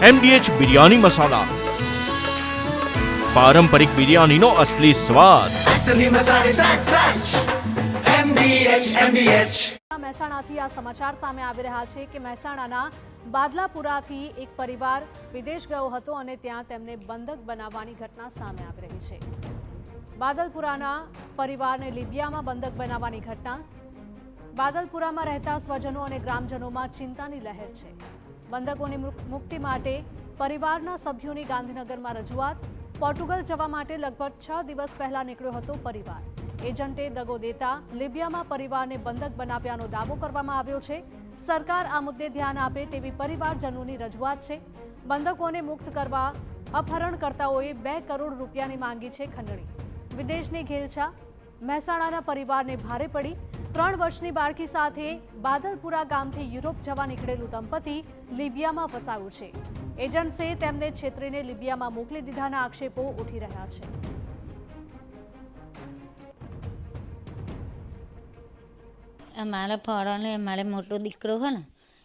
MDH biryani મસાલા, પારંપરિક બિરયાનીનો અસલી સ્વાદ। असली मसाले सच MDH। મહેસાણાથી આ સમાચાર સામે આવી રહ્યા છે કે મહેસાણાના બાદલાપુરાથી એક પરિવાર વિદેશ ગયો હતો અને ત્યાં તેમને બંધક બનાવવાની ઘટના સામે આવી રહી છે। બાદલપુરાના પરિવારને લિબિયામાં બંધક બનાવવાની ઘટના। બાદલપુરામાં રહેતા સ્વજનો અને ગ્રામજનોમાં ચિંતાની લહેર છે। બંધકોની મુક્તિ માટે પરિવારના સભ્યોની ગાંધીનગરમાં રજૂઆત। પોર્ટુગલ જવા માટે લગભગ 6 દિવસ પહેલા નીકળ્યો હતો પરિવાર। એજન્ટે દગો દેતા લિબિયામાં પરિવારને બંધક બનાવ્યાનો દાવો કરવામાં આવ્યો છે। સરકાર આ મુદ્દે ધ્યાન આપે તેવી પરિવારજનોની રજૂઆત છે। બંધકોને મુક્ત કરવા અપહરણકર્તાઓએ 2 કરોડ રૂપિયાની માંગી છે ખંડણી। વિદેશની ઘેલછા મહેસાણાના પરિવારને ભારે પડી। 3 વર્ષની બાળકી સાથે બાદલપુરા ગામથી યુરોપ જવા નીકળેલું દંપતી લિબિયામાં ફસાયું છે। એજન્ટ્સે તેમને છેતરીને લિબિયામાં મોકલી દીધાના આક્ષેપો ઉઠી રહ્યા છે। અમારા ફોરને મારે મોટો દીકરો હોય ને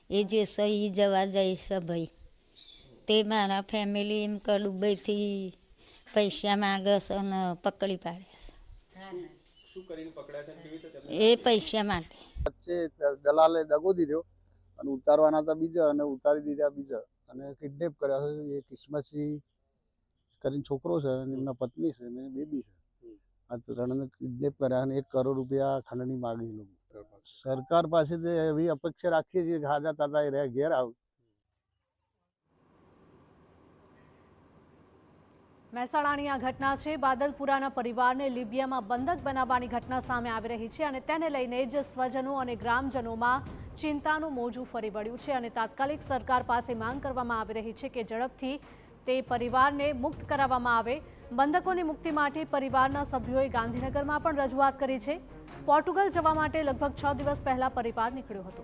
એ જે છે એ જવા જાય છે ભાઈ। તે મારા ફેમિલી એમ કે દુબઈથી પૈસા માગે છે અને પકડી પાડે છે। એ પૈસા માટે વચ્ચે દલાલે દગો દીધો અને ઉતારવાના હતા બીજા અને ઉતારી દીધા બીજા અને કિડનેપ કર્યા છે। એ કિસ્મતથી કરીને છોકરો છે અને એમના પત્ની છે અને બેબી છે। આ ત્રણને કિડનેપ કર્યા અને 1 કરોડ રૂપિયા ખંડણી માગી લોકો। સરકાર પાસેથી એવી અપેક્ષા રાખીએ છીએ કે હાજા તાતા એ ઘેર આવે। મહેસાણાની આ ઘટના છે। બાદલપુરાના પરિવારને લિબિયામાં બંધક બનાવવાની ઘટના સામે આવી રહી છે અને તેને લઈને જ સ્વજનો અને ગ્રામજનોમાં ચિંતાનું મોજું ફરી વળ્યું છે અને તાત્કાલિક સરકાર પાસે માંગ કરવામાં આવી રહી છે કે ઝડપથી તે પરિવારને મુક્ત કરાવવામાં આવે। બંધકોની મુક્તિ માટે પરિવારના સભ્યોએ ગાંધીનગરમાં પણ રજૂઆત કરી છે। પોર્ટુગલ જવા માટે લગભગ 6 દિવસ પહેલા પરિવાર નીકળ્યો હતો।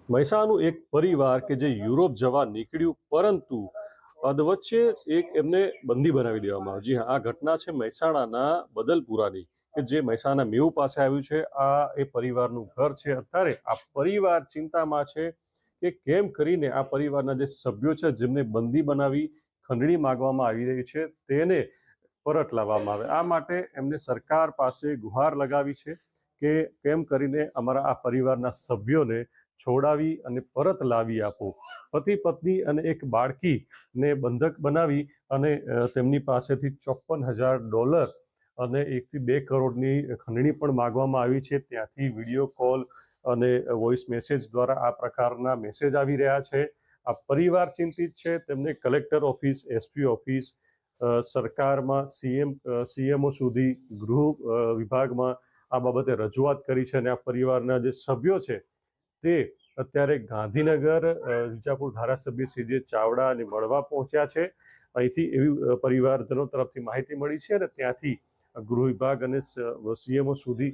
મહેસાણાનું એક પરિવાર કે જે યુરોપ જવા નીકળ્યું પરંતુ અધવચ્ચે એક એમને બંદી બનાવી દેવામાં આવ્યો। જી હા, આ ઘટના છે મહેસાણાના બદલપુરાની કે જે મહેસાણા મેવ પાસે આવ્યું છે। આ એ પરિવારનું ઘર છે। અત્યારે આ પરિવાર ચિંતામાં છે કે કેમ કરીને આ પરિવારના જે સભ્યો છે જેમને બંદી બનાવી ખંડણી માંગવામાં આવી રહી છે તેને પરત લાવવામાં આવે। આ માટે એમને સરકાર પાસે ગુહાર લગાવી છે કે કેમ કરીને અમારા આ પરિવારના સભ્યોને છોડાવી અને પરત લાવી આપો। પતિ પત્ની અને એક બાળકીને બંધક બનાવી અને તેમની પાસેથી $54,000 અને 1 થી 2 કરોડની ખંડણી પણ માગવામાં આવી છે। ત્યાંથી વિડીયો કોલ અને વોઇસ મેસેજ દ્વારા આ પ્રકારના મેસેજ આવી રહ્યા છે। આ પરિવાર ચિંતિત છે। તેમને કલેક્ટર ઓફિસ, એસપી ઓફિસ, સરકારમાં સીએમઓ સુધી ગૃહ વિભાગમાં આ બાબતે રજૂઆત કરી છે અને આ પરિવારના જે સભ્યો છે તે અત્યારે ગાંધીનગર વિજાપુર ધારાસભ્ય સીજે ચાવડાને મળવા પહોંચ્યા છે। અહીંથી એવી પરિવારજનો તરફથી માહિતી મળી છે અને ત્યાંથી ગૃહ વિભાગ અને સીએમઓ સુધી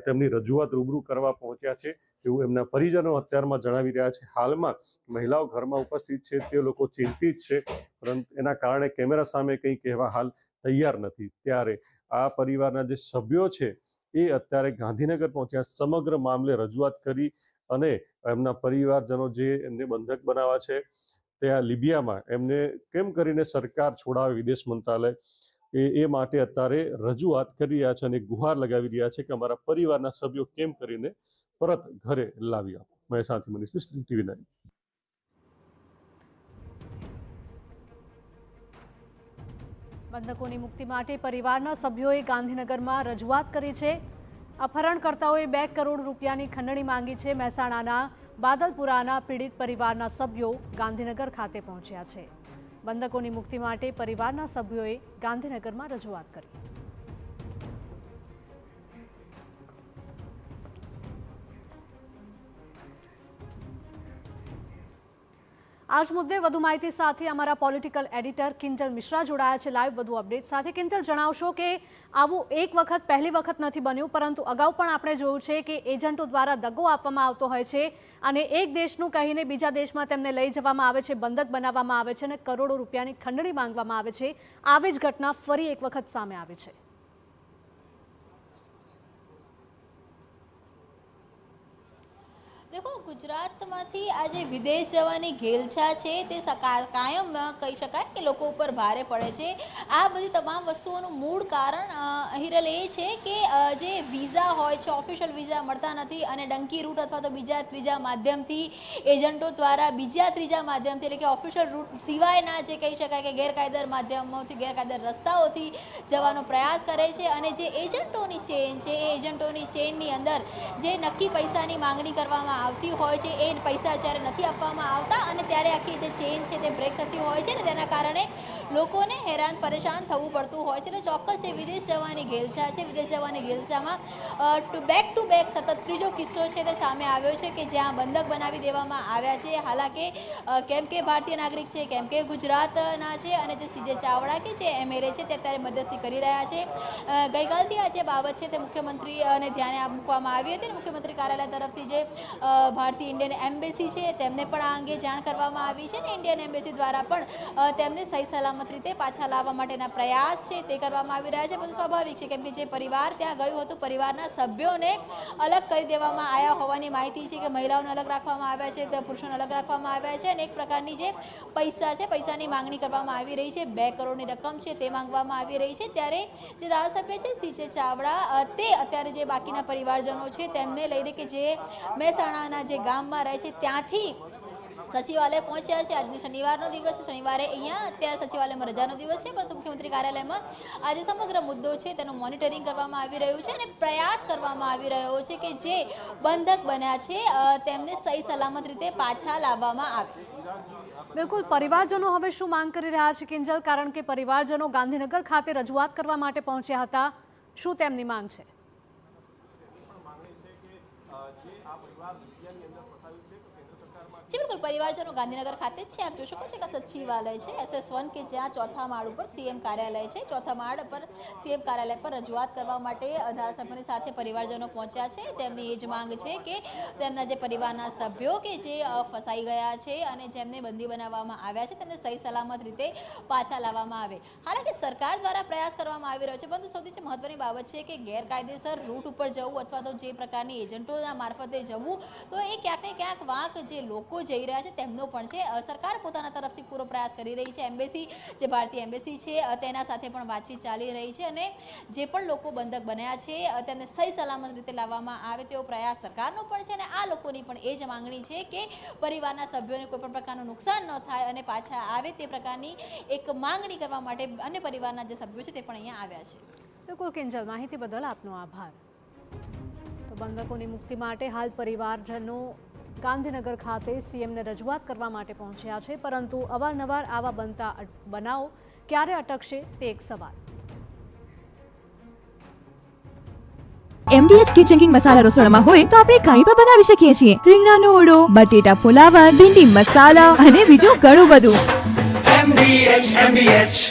તેમની રજૂઆત રૂબરૂ કરવા પહોંચ્યા છે એવું એમના પરિજનો અત્યારમાં જણાવી રહ્યા છે। હાલમાં મહિલાઓ ઘરમાં ઉપસ્થિત છે, તે લોકો ચિંતિત છે પરંતુ એના કારણે કેમેરા સામે કંઈ કહેવા હાલ તૈયાર નથી। ત્યારે આ પરિવારના જે સભ્યો છે એ અત્યારે ગાંધીનગર પહોંચ્યા, સમગ્ર મામલે રજૂઆત કરી અને એમના પરિવારજનો જે એમને બંધક બનાવવા છે ત્યાં લિબિયામાં એમને કેમ કરીને સરકાર છોડાવે વિદેશ મંત્રાલય એ માટે અત્યારે રજૂઆત કરી રહ્યા છે અને ગુહાર લગાવી રહ્યા છે કે અમારા પરિવારના સભ્યો કેમ કરીને પરત ઘરે લાવી આપો। મહેસાણાથી મનીષ મિસ્ત્રી, TV9। બંધકોની મુક્તિ માટે પરિવારના સભ્યોએ ગાંધીનગરમાં રજૂઆત કરી છે। અપહરણકર્તાઓએ 2 કરોડ રૂપિયાની ખંડણી માંગી છે। મહેસાણાના બાદલપુરાના પીડિત પરિવારના સભ્યો ગાંધીનગર ખાતે પહોંચ્યા છે। બંધકોની મુક્તિ માટે પરિવારના સભ્યોએ ગાંધીનગરમાં રજૂઆત કરી। આજ મુદ્દે વધુ માહિતી સાથે અમારા પોલિટિકલ એડિટર કિંજલ મિશ્રા જોડાયા છે લાઈવ વધુ અપડેટ સાથે। કિંજલ, જણાવશો કે આવું એક વખત પહેલી વખત નથી બન્યું પરંતુ અગાઉ પણ આપણે જોયું છે કે એજન્ટો દ્વારા દગો આપવામાં આવતો હોય છે અને એક દેશનું કહીને બીજા દેશમાં તેમને લઈ જવામાં આવે છે, બંધક બનાવવામાં આવે છે અને કરોડો રૂપિયાની ખંડણી માંગવામાં આવે છે। આવી જ ઘટના ફરી એક વખત સામે આવી છે। દેખો ગુજરાતમાંથી આ જે વિદેશ જવાની ઘેલછા છે તે કાયમ કહી શકાય કે લોકો ઉપર ભારે પડે છે. આ બધી તમામ વસ્તુઓનું મૂળ કારણ હિરલ એ છે કે જે વિઝા હોય છે ઓફિશિયલ વિઝા મળતા નથી અને ડંકી રૂટ અથવા તો બીજા ત્રીજા માધ્યમથી એજન્ટો દ્વારા બીજા ત્રીજા માધ્યમથી એટલે કે ઓફિશિયલ રૂટ સિવાયના જે કહી શકાય કે ગેરકાયદેસર માધ્યમોથી ગેરકાયદેસર રસ્તાઓથી જવાનો પ્રયાસ કરે છે અને જે એજન્ટોની ચેન છે એ એજન્ટોની ચેનની અંદર જે નક્કી પૈસાની માંગણી કરવામાં આવતી હોય છે એ પૈસા જ્યારે નથી આપવામાં આવતા અને ત્યારે આખી જે ચેન છે તે બ્રેક થતી હોય છે ને તેના કારણે લોકોને હેરાન પરેશાન થવું પડતું હોય છે. એટલે ચોક્કસ જે વિદેશ જવાની ઘેલછા છે વિદેશ જવાની ઘેલછામાં બેક ટુ બેક સતત ત્રીજો કિસ્સો છે તે સામે આવ્યો છે કે જ્યાં બંધક બનાવી દેવામાં આવ્યા છે. હાલાકે કેમ કે ભારતીય નાગરિક છે કેમ કે ગુજરાતના છે અને જે સીજે ચાવડા કે જે એમએલએ છે તે અત્યારે મધ્યસ્થી કરી રહ્યા છે. ગઈકાલથી આ જે બાબત છે તે મુખ્યમંત્રી અને ધ્યાને મૂકવામાં આવી હતી. મુખ્યમંત્રી કાર્યાલય તરફથી જે ભારતીય ઇન્ડિયન એમ્બેસી છે તેમને પણ આ અંગે જાણ કરવામાં આવી છે અને ઇન્ડિયન એમ્બેસી દ્વારા પણ તેમને સહી સલામત રીતે પાછા લાવવા માટેના પ્રયાસ છે તે કરવામાં આવી રહ્યા છે. બધું સ્વાભાવિક છે કેમ કે જે પરિવાર ત્યાં ગયું હતું પરિવારના સભ્યોને અલગ કરી દેવામાં આવ્યા હોવાની માહિતી છે કે મહિલાઓને અલગ રાખવામાં આવ્યા છે પુરુષોને અલગ રાખવામાં આવ્યા છે અને એક પ્રકારની જે પૈસા છે પૈસાની માંગણી કરવામાં આવી રહી છે 2 કરોડની રકમ છે તે માંગવામાં આવી રહી છે. ત્યારે જે ધારાસભ્ય છે સીજે ચાવડા તે અત્યારે જે બાકીના પરિવારજનો છે તેમને લઈને કે જે મહેસાણાના જે ગામમાં રહે છે ત્યાંથી સચિવાલય પહોંચ્યા છે. આજની શનિવારનો દિવસ છે શનિવારે અહીંયા અત્યારે સચિવાલયમાં રજાનો દિવસ છે પરંતુ મુખ્યમંત્રી કાર્યાલયમાં આજે સમગ્ર મુદ્દો છે તેનું મોનિટરિંગ કરવામાં આવી રહ્યું છે અને પ્રયાસ કરવામાં આવી રહ્યો છે કે જે બંધક બન્યા છે તેમને સહી સલામત રીતે પાછા લાવવામાં આવે. બિલકુલ પરિવારજનો હવે શું માંગ કરી રહ્યા છે કિંજલ, કારણ કે પરિવારજનો ગાંધીનગર ખાતે રજૂઆત કરવા માટે પહોંચ્યા હતા, શું તેમની માંગ છે? બિલકુલ પરિવારજનો ગાંધીનગર ખાતે જ છે. આપ જોઈ શકો છો કે સચિવાલય છે SS1 કે જ્યાં ચોથા માળ ઉપર સીએમ કાર્યાલય છે. ચોથા માળ પર સીએમ કાર્યાલય પર રજૂઆત કરવા માટે ધારાસભ્યની સાથે પરિવારજનો પહોંચ્યા છે. તેમની એ જ માંગ છે કે તેમના જે પરિવારના સભ્યો કે જે ફસાઈ ગયા છે અને જેમને બંદી બનાવવામાં આવ્યા છે તેમને સહી સલામત રીતે પાછા લાવવામાં આવે. હાલાકી સરકાર દ્વારા પ્રયાસ કરવામાં આવી રહ્યો છે પરંતુ સૌથી મહત્વની બાબત છે કે ગેરકાયદેસર રૂટ ઉપર જવું અથવા તો જે પ્રકારની એજન્ટોના મારફતે જવું તો એ ક્યાંક ને ક્યાંક વાંક જે લોકો જઈ રહ્યા છે તેમનો પણ છે. સરકાર પોતાના તરફથી પૂરો પ્રયાસ કરી રહી છે. એમ્બેસી જે ભારતીય એમ્બેસી છે તેના સાથે પણ વાતચીત ચાલી રહી છે અને જે પણ લોકો બંધક બન્યા છે તેમને સહી સલામત રીતે લાવવામાં આવે તેવો પ્રયાસ સરકારનો પણ છે અને આ લોકોની પણ એ જ માંગણી છે કે પરિવારના સભ્યોને કોઈ પણ પ્રકારનું નુકસાન ન થાય અને પાછા આવે તે પ્રકારની એક માંગણી કરવા માટે અન્ય પરિવારના જે સભ્યો છે તે પણ અહીંયા આવ્યા છે. બિલકુલ કિંજલ, માહિતી બદલ આપનો આભાર. તો બંધકોની મુક્તિ માટે હાલ પરિવારજનો ગાંધીનગર ખાતે સીએમને રજૂઆત કરવા માટે પહોંચ્યા છે પરંતુ અવારનવાર આવા બનતા બનાવો ક્યારે અટકશે તે એક સવાલ. MDH કિચન કિંગ મસાલા રસોડામાં હોય તો આપણે કંઈ પણ બનાવી શકીએ છીએ. રીંગણાનો ઓળો, બટેટા ફુલાવર, ભીંડી મસાલા અને બીજું ઘણું બધું. MDH